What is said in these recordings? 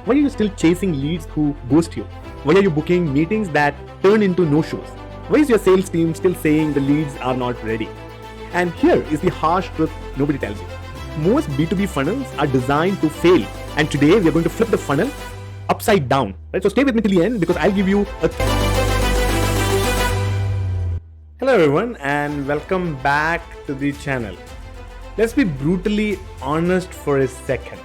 Why are you still chasing leads who ghost you? Why are you booking meetings that turn into no-shows? Why is your sales team still saying the leads are not ready? And here is the harsh truth nobody tells you. Most B2B funnels are designed to fail. And today we are going to flip the funnel upside down. Right? So stay with me till the end because I'll give you a... Hello everyone and welcome back to the channel. Let's be brutally honest for a second.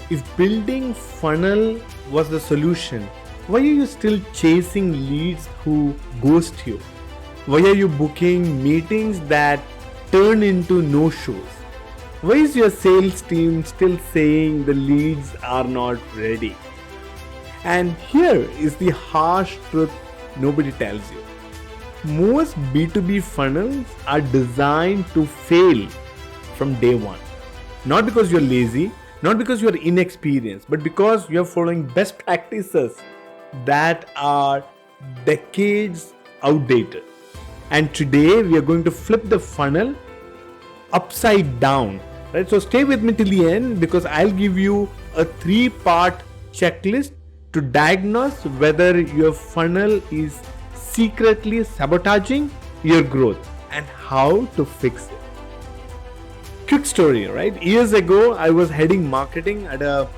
If building funnel was the solution, why are you still chasing leads who ghost you? Why are you booking meetings that turn into no-shows? Why is your sales team still saying the leads are not ready? And here is the harsh truth nobody tells you. Most B2B funnels are designed to fail from day one. Not because you're lazy, not because you're inexperienced, but because you're following best practices that are decades outdated. And today we are going to flip the funnel upside down. Right? So stay with me till the end because I'll give you a 3-part checklist to diagnose whether your funnel is secretly sabotaging your growth and how to fix it. Quick story, right? Years ago, I was heading marketing at a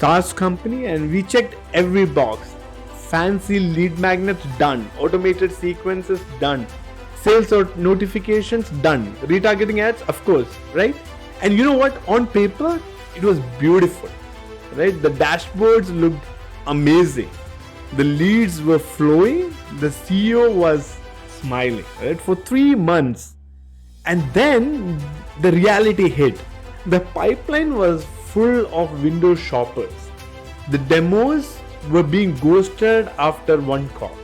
SaaS company and we checked every box. Fancy lead magnets done, automated sequences done, sales or notifications done, retargeting ads, of course, right? And you know what? On paper, it was beautiful, right? The dashboards looked amazing. The leads were flowing. The CEO was smiling, right? For 3 months. And then the reality hit. The pipeline was full of window shoppers. The demos were being ghosted after one call,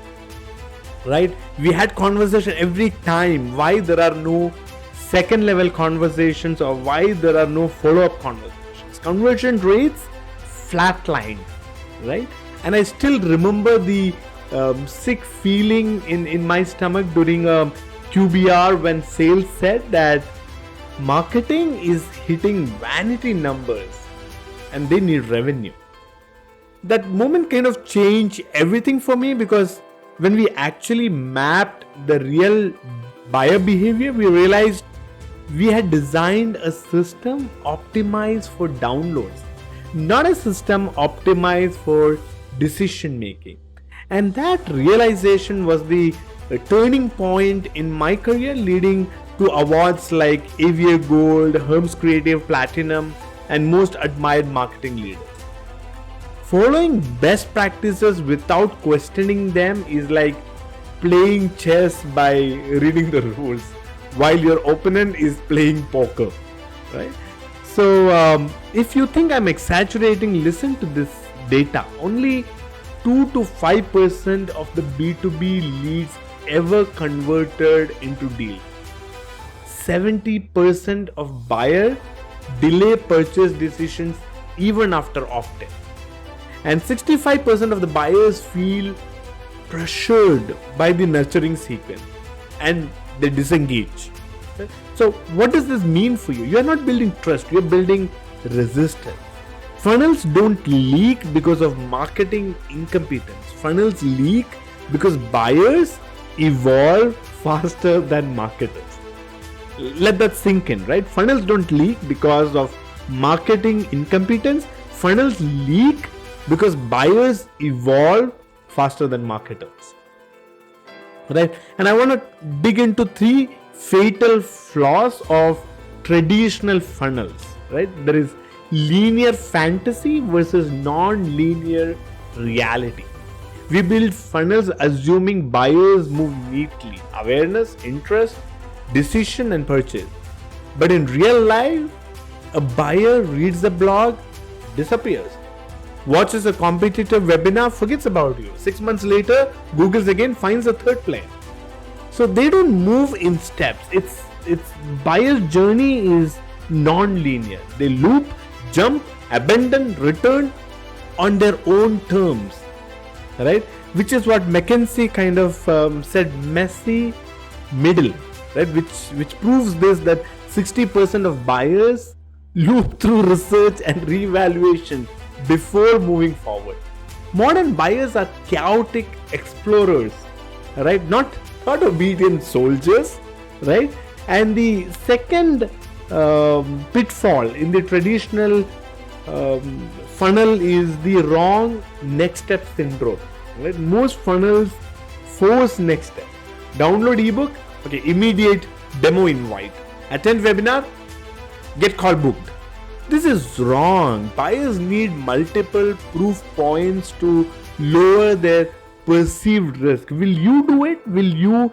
right? We had conversation every time. Why there are no second level conversations or why there are no follow-up conversations. Conversion rates flatlined, right? And I still remember the sick feeling in my stomach during a QBR when sales said that marketing is hitting vanity numbers and they need revenue. That moment kind of changed everything for me because when we actually mapped the real buyer behavior, we realized we had designed a system optimized for downloads, not a system optimized for decision making. And that realization was the turning point in my career, leading to awards like AVA Gold, Hermes Creative Platinum, and Most Admired Marketing Leaders. Following best practices without questioning them is like playing chess by reading the rules while your opponent is playing poker, right? So if you think I'm exaggerating, listen to this data. Only 2 to 5% of the B2B leads ever converted into deal. 70% of buyers delay purchase decisions even after opt-in. And 65% of the buyers feel pressured by the nurturing sequence and they disengage. So what does this mean for you? You're not building trust, you're building resistance. Funnels don't leak because of marketing incompetence. Funnels leak because buyers evolve faster than marketers. Let that sink in, right? Funnels don't leak because of marketing incompetence. Funnels leak because buyers evolve faster than marketers, right? And I want to dig into 3 fatal flaws of traditional funnels, right? There is linear fantasy versus non-linear reality. We build funnels assuming buyers move neatly, awareness, interest, decision and purchase. But in real life, a buyer reads the blog, disappears. Watches a competitor webinar, forgets about you. 6 months later, Googles again, finds a third player. So they don't move in steps. It's buyer's journey is non-linear. They loop, jump, abandon, return on their own terms, right? Which is what McKinsey kind of said, messy middle, right? Which proves this, that 60% of buyers loop through research and reevaluation before moving forward. Modern buyers are chaotic explorers, right? Not obedient soldiers, right? And the second pitfall in the traditional funnel is the wrong next step syndrome. Right? Most funnels force next step. Download ebook, okay, immediate demo invite. Attend webinar, get call booked. This is wrong. Buyers need multiple proof points to lower their perceived risk. Will you do it? Will you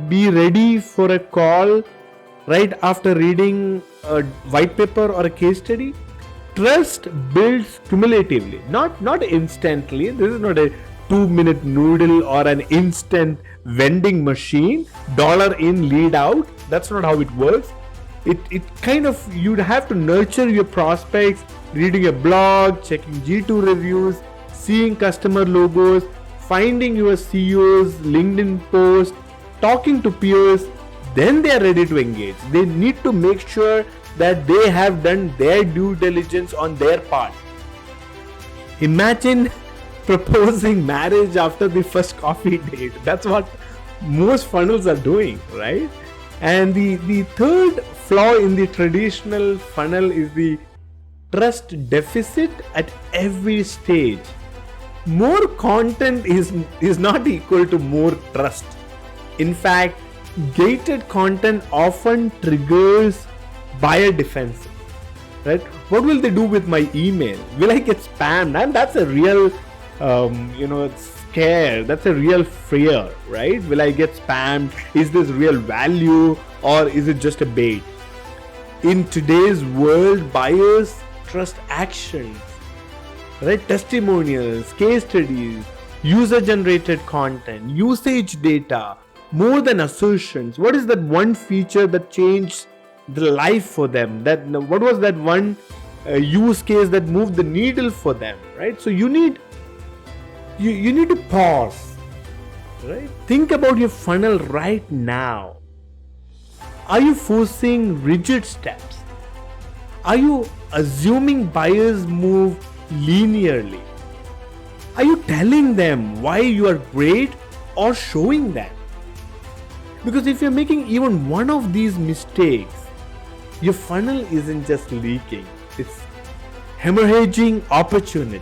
be ready for a call right after reading a white paper or a case study? Trust builds cumulatively, not instantly. This is not a 2-minute noodle or an instant vending machine, dollar in, lead out. That's not how it works. It kind of, you'd have to nurture your prospects, reading a blog, checking G2 reviews, seeing customer logos, finding your CEO's LinkedIn post, talking to peers. Then they are ready to engage. They need to make sure that they have done their due diligence on their part. Imagine proposing marriage after the first coffee date. That's what most funnels are doing, right? And the third flaw in the traditional funnel is the trust deficit at every stage. More content is not equal to more trust. In fact, gated content often triggers buyer defenses, right? What will they do with my email? Will I get spammed? And that's a real scare. That's a real fear, right? Will I get spammed? Is this real value or is it just a bait? In today's world, buyers trust actions, right? Testimonials, case studies, user generated content, usage data, more than assertions. What is that one feature that changed the life for them? What was that one use case that moved the needle for them, right? So you need to pause, right? Think about your funnel right now. Are you forcing rigid steps? Are you assuming buyers move linearly? Are you telling them why you are great or showing them? Because if you're making even one of these mistakes, your funnel isn't just leaking, it's hemorrhaging opportunities,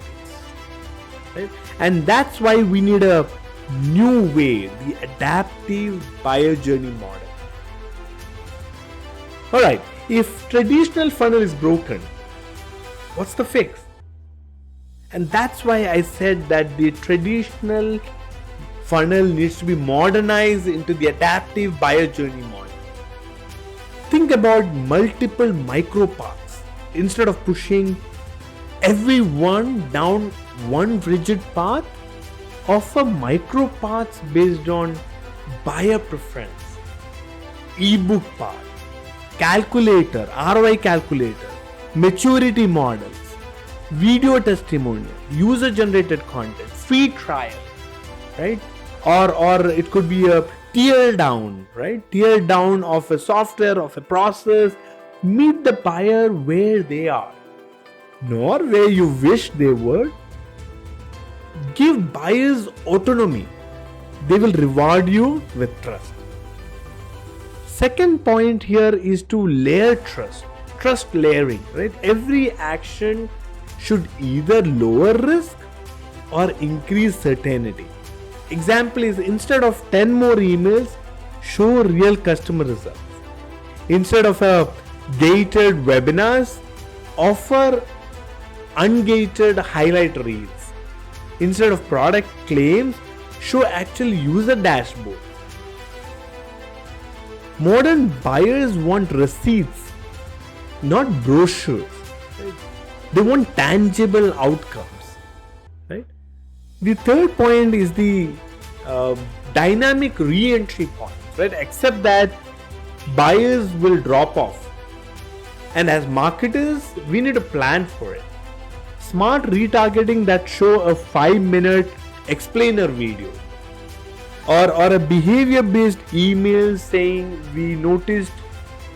right? And that's why we need a new way, the adaptive buyer journey model. Alright, if traditional funnel is broken, what's the fix? And that's why I said that the traditional funnel needs to be modernized into the adaptive buyer journey model. Think about multiple micro paths. Instead of pushing everyone down one rigid path, offer micro paths based on buyer preference, ebook path, calculator, ROI calculator, maturity models, video testimonial, user generated content, free trial, right? Or it could be a tear down, right? Tear down of a software, of a process. Meet the buyer where they are, nor where you wish they were. Give buyers autonomy. They will reward you with trust. Second point here is to layer trust layering, right? Every action should either lower risk or increase certainty. Example is, instead of 10 more emails, show real customer results. Instead of a gated webinars, offer ungated highlight reels. Instead of product claims, show actual user dashboard. Modern buyers want receipts, not brochures. They want tangible outcomes, right? The third point is the dynamic re-entry point, right? Accept that buyers will drop off, and as marketers, we need to plan for it. Smart retargeting that show a 5-minute explainer video, or a behavior-based email saying, we noticed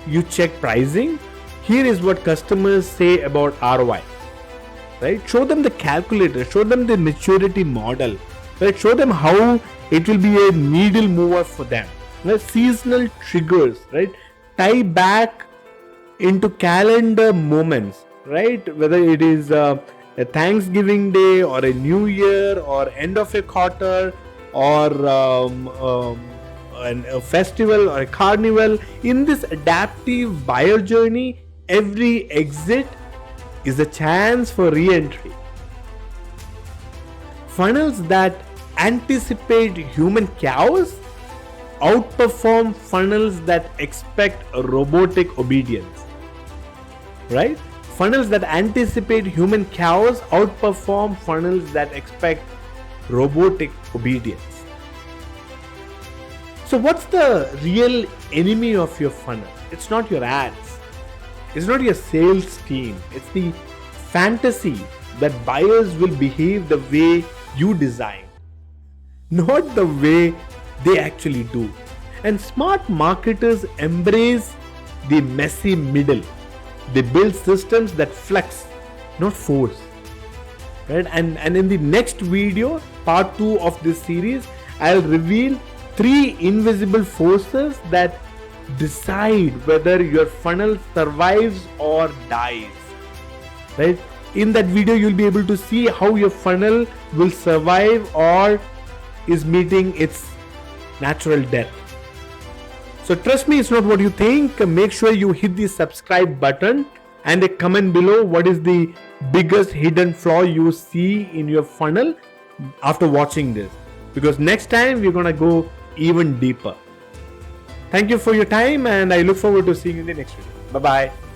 you check pricing. Here is what customers say about ROI. right? Show them the calculator, show them the maturity model, right? Show them how it will be a needle mover for them. Right? Seasonal triggers, right? Tie back into calendar moments, right? Whether it is a Thanksgiving Day or a New Year or end of a quarter or a festival or a carnival. In this adaptive buyer journey, every exit is a chance for re-entry. Funnels that anticipate human chaos outperform funnels that expect robotic obedience. Right? Funnels that anticipate human chaos outperform funnels that expect robotic obedience. So what's the real enemy of your funnel? It's not your ads. It's not your sales team. It's the fantasy that buyers will behave the way you designed, not the way they actually do. And smart marketers embrace the messy middle. They build systems that flex, not force. Right? And in the next video, part 2 of this series, I'll reveal 3 invisible forces that decide whether your funnel survives or dies. Right? In that video, you'll be able to see how your funnel will survive or is meeting its natural death. So trust me, it's not what you think. Make sure you hit the subscribe button and a comment below what is the biggest hidden flaw you see in your funnel after watching this. Because next time we're going to go even deeper. Thank you for your time and I look forward to seeing you in the next video. Bye-bye.